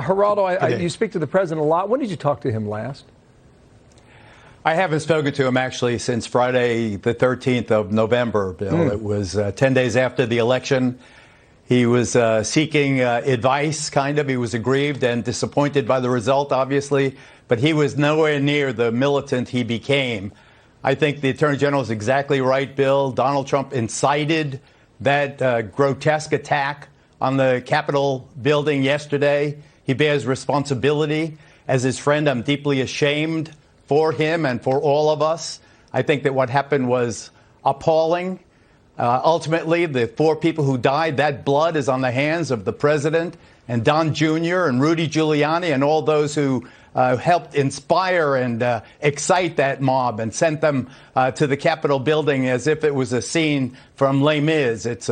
Geraldo, you speak to the president a lot. When did you talk to him last? I haven't spoken to him actually since Friday, the 13th of November, Bill. It was 10 days after the election. He was seeking advice, kind of. He was aggrieved and disappointed by the result, obviously, but he was nowhere near the militant he became. I think the Attorney General is exactly right, Bill. Donald Trump incited that grotesque attack on the Capitol building yesterday. He bears responsibility. As his friend, I'm deeply ashamed for him and for all of us. I think that what happened was appalling. Ultimately, the 4 people who died, that blood is on the hands of the president and Don Jr. and Rudy Giuliani and all those who helped inspire and excite that mob and sent them to the Capitol building as if it was a scene from Les Mis. It's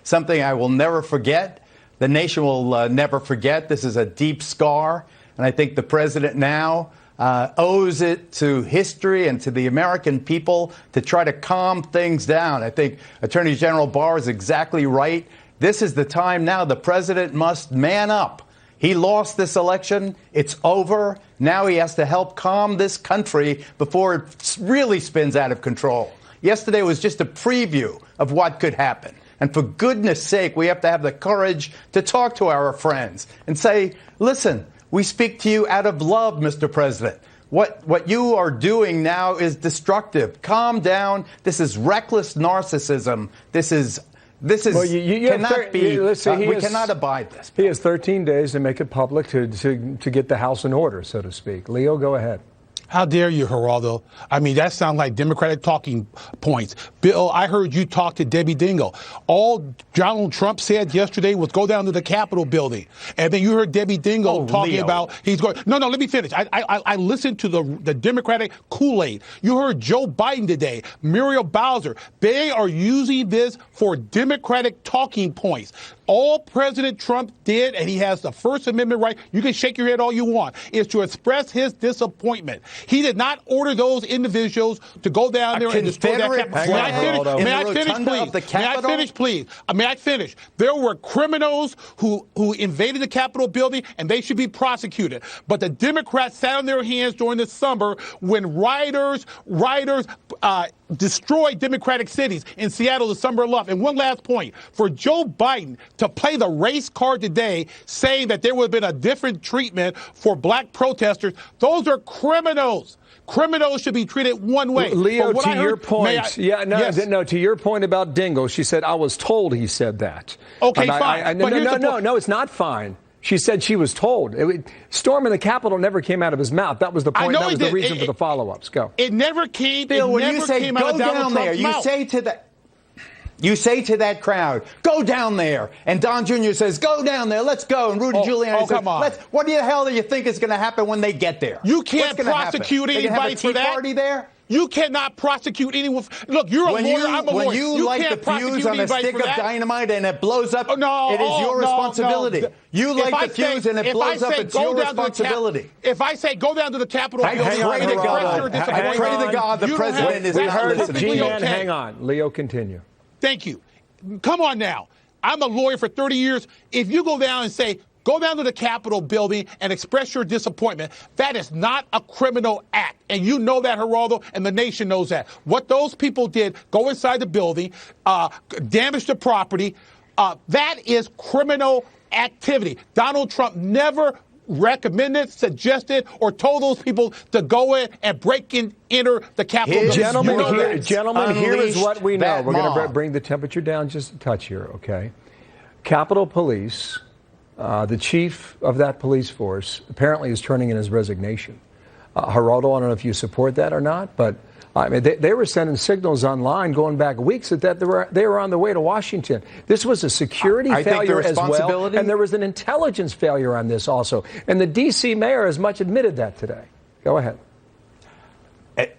something I will never forget. The nation will never forget. This is a deep scar. And I think the president now owes it to history and to the American people to try to calm things down. I think Attorney General Barr is exactly right. This is the time now. The president must man up. He lost this election. It's over. Now he has to help calm this country before it really spins out of control. Yesterday was just a preview of what could happen. And for goodness sake, we have to have the courage to talk to our friends and say, listen, we speak to you out of love, Mr. President. What you are doing now is destructive. Calm down. This is reckless narcissism. This is well, cannot be. We cannot abide this. He has 13 days to make it public to get the house in order, so to speak. Leo, go ahead. How dare you, Geraldo? I mean, that sounds like Democratic talking points. Bill, I heard you talk to Debbie Dingell. All Donald Trump said yesterday was go down to the Capitol building. And then you heard Debbie Dingell talking about he's going. No, let me finish. I listened to the Democratic Kool-Aid. You heard Joe Biden today, Muriel Bowser. They are using this for Democratic talking points. All President Trump did, and he has the First Amendment right, you can shake your head all you want, is to express his disappointment. He did not order those individuals to go down there and destroy that Capitol. May I finish, please? May I finish? There were criminals who invaded the Capitol building, and they should be prosecuted. But the Democrats sat on their hands during the summer when rioters destroyed Democratic cities in Seattle, the summer of love. And one last point, for Joe Biden to play the race card today, saying that there would have been a different treatment for black protesters, those are criminals. Criminals should be treated one way. Leo, to your point, to your point about Dingell, she said, I was told he said that. Okay, fine. No, it's not fine. She said she was told. Storming the Capitol never came out of his mouth. That was the point. That was the reason for the follow-ups. Go. It never came. Bill, when you say go down there, you say to that crowd, go down there. And Don Jr. says, go down there. Let's go. And Rudy Giuliani says, come on. What the hell do you think is going to happen when they get there? You can't prosecute anybody for that. Party there? You cannot prosecute anyone. Look, you're a lawyer. I'm a lawyer. When you light the fuse on a stick of dynamite and it blows up, it is your responsibility. You light the fuse and it blows up, it's your responsibility. If I say go down to the Capitol, I pray to God the president is not listening. G-Man, hang on. Leo, continue. Thank you. Come on now. I'm a lawyer for 30 years. If you go down and say, go down to the Capitol building and express your disappointment, that is not a criminal act. And you know that, Geraldo, and the nation knows that. What those people did, go inside the building, damage the property, that is criminal activity. Donald Trump never recommended, suggested, or told those people to go in and break and enter the Capitol. Gentlemen, here is what we know. We're going to bring the temperature down just a touch here, okay? Capitol Police, the chief of that police force, apparently is turning in his resignation. Geraldo, I don't know if you support that or not, but I mean, they were sending signals online going back weeks that they were on the way to Washington. This was a security failure as well, and there was an intelligence failure on this also. And the D.C. mayor has much admitted that today. Go ahead.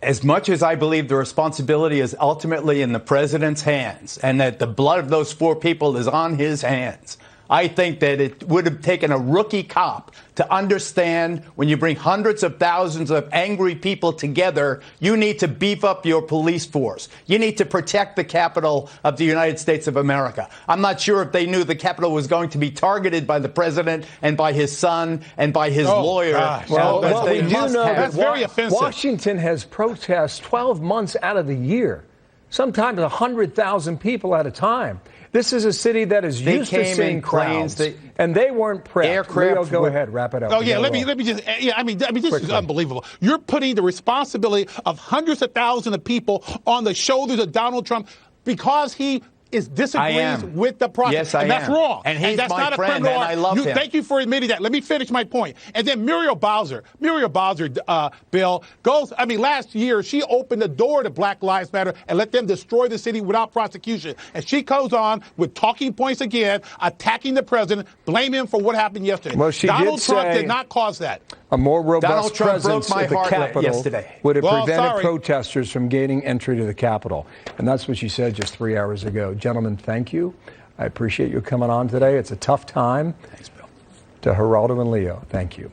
As much as I believe the responsibility is ultimately in the president's hands and that the blood of those 4 people is on his hands, I think that it would have taken a rookie cop to understand when you bring hundreds of thousands of angry people together, you need to beef up your police force. You need to protect the Capitol of the United States of America. I'm not sure if they knew the Capitol was going to be targeted by the president and by his son and by his lawyer. Gosh. Well, we do know that's very offensive. Washington has protests 12 months out of the year, sometimes 100,000 people at a time. This is a city that is used to seeing crowds, and they weren't prepped. Leo, go ahead, wrap it up. Oh yeah, let me just. Yeah, I mean, this is unbelievable. You're putting the responsibility of hundreds of thousands of people on the shoulders of Donald Trump because he disagrees with the process. Yes, I am. That's wrong. And he's that's my not friend, a criminal. and I love him. Thank you for admitting that. Let me finish my point. And then Muriel Bowser, Bill, goes, I mean, last year, she opened the door to Black Lives Matter and let them destroy the city without prosecution. And she goes on with talking points again, attacking the president, blaming him for what happened yesterday. Well, Donald Trump did not cause that. A more robust presence broke my at the heart Capitol yesterday. would have prevented protesters from gaining entry to the Capitol. And that's what she said just 3 hours ago. Gentlemen, thank you. I appreciate you coming on today. It's a tough time. Thanks, Bill. To Geraldo and Leo, thank you.